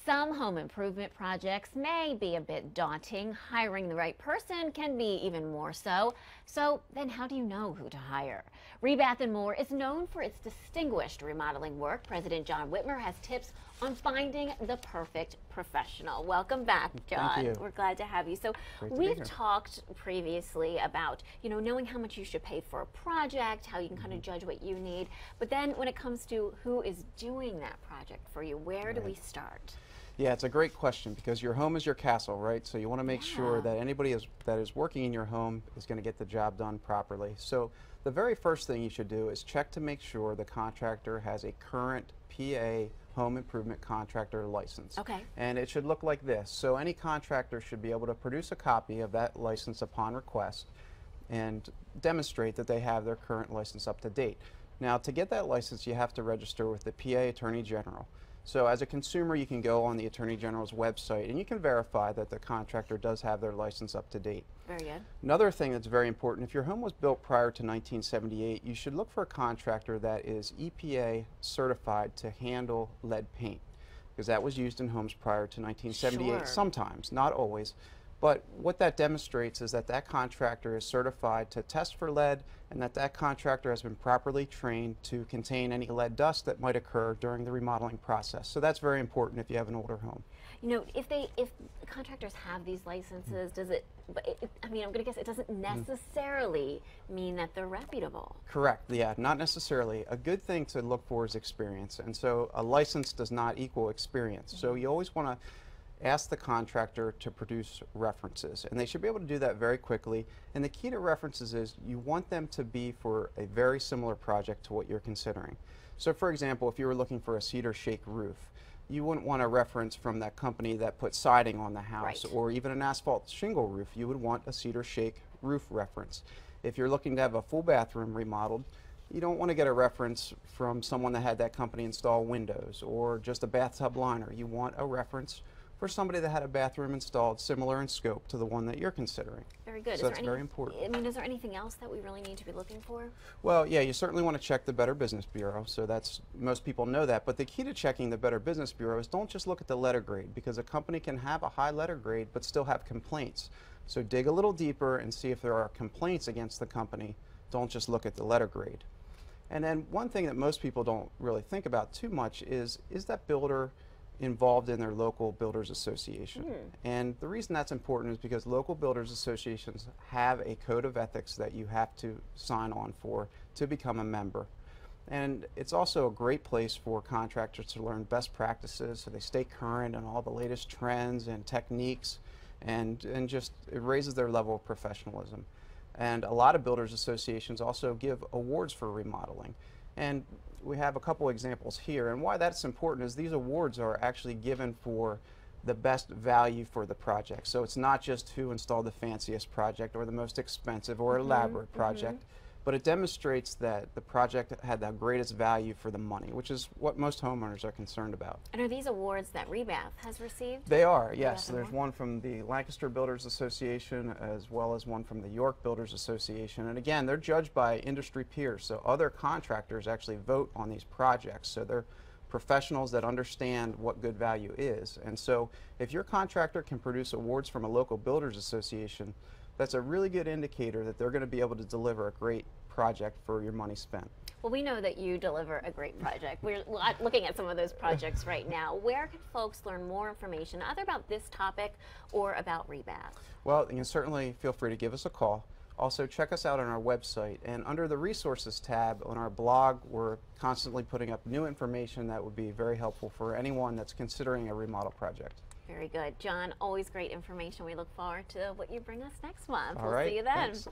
Some home improvement projects may be a bit daunting. Hiring the right person can be even more so. So then how do you know who to hire? Rebath and More is known for its distinguished remodeling work. President Jon Witmer has tips on finding the perfect professional. Welcome back, Jon. Thank you. We're glad to have you. So we've talked previously about, knowing how much you should pay for a project, how you can kind of judge what you need. But then when it comes to who is doing that project for you, where do we start? Yeah, it's a great question because your home is your castle, right? So you want to make sure that anybody that is working in your home is going to get the job done properly. So the very first thing you should do is check to make sure the contractor has a current PA home improvement contractor license. Okay. And it should look like this. So any contractor should be able to produce a copy of that license upon request and demonstrate that they have their current license up to date. Now, to get that license, you have to register with the PA Attorney General. So as a consumer, you can go on the Attorney General's website and you can verify that the contractor does have their license up to date. Very good. Another thing that's very important, if your home was built prior to 1978, you should look for a contractor that is EPA certified to handle lead paint, because that was used in homes prior to 1978 Sure. sometimes, not always. But what that demonstrates is that that contractor is certified to test for lead and that that contractor has been properly trained to contain any lead dust that might occur during the remodeling process. So that's very important if you have an older home. If contractors have these licenses, does it, I'm going to guess it doesn't necessarily mean that they're reputable. Correct, yeah, not necessarily. A good thing to look for is experience. And so a license does not equal experience. So you always want to ask the contractor to produce references, and they should be able to do that very quickly. And the key to references is you want them to be for a very similar project to what you're considering. So for example, if you were looking for a cedar shake roof, you wouldn't want a reference from that company that put siding on the house, or even an asphalt shingle roof. You would want a cedar shake roof reference. If you're looking to have a full bathroom remodeled, you don't want to get a reference from someone that had that company install windows or just a bathtub liner. You want a reference for somebody that had a bathroom installed similar in scope to the one that you're considering. Very good. So that's very important. Is there anything else that we really need to be looking for? Well, yeah, you certainly want to check the Better Business Bureau. So most people know that. But the key to checking the Better Business Bureau is don't just look at the letter grade, because a company can have a high letter grade but still have complaints. So dig a little deeper and see if there are complaints against the company. Don't just look at the letter grade. And then one thing that most people don't really think about too much is that builder involved in their local builders association? And the reason that's important is because local builders associations have a code of ethics that you have to sign on for to become a member. And it's also a great place for contractors to learn best practices so they stay current on all the latest trends and techniques, and just it raises their level of professionalism. And a lot of builders associations also give awards for remodeling. And we have a couple examples here, and why that's important is these awards are actually given for the best value for the project. So it's not just who installed the fanciest project or the most expensive or elaborate project, but it demonstrates that the project had the greatest value for the money, which is what most homeowners are concerned about. And are these awards that Rebath has received? They are, yes. There's one from the Lancaster Builders Association as well as one from the York Builders Association. And again, they're judged by industry peers, so other contractors actually vote on these projects. So they're professionals that understand what good value is. And so if your contractor can produce awards from a local builders association, that's a really good indicator that they're going to be able to deliver a great project for your money spent. Well, we know that you deliver a great project. We're looking at some of those projects right now. Where can folks learn more information, either about this topic or about Rebath? Well, you can certainly feel free to give us a call. Also, check us out on our website, and under the resources tab on our blog, we're constantly putting up new information that would be very helpful for anyone that's considering a remodel project. Very good. Jon, always great information. We look forward to what you bring us next month. All We'll right, see you then. thanks.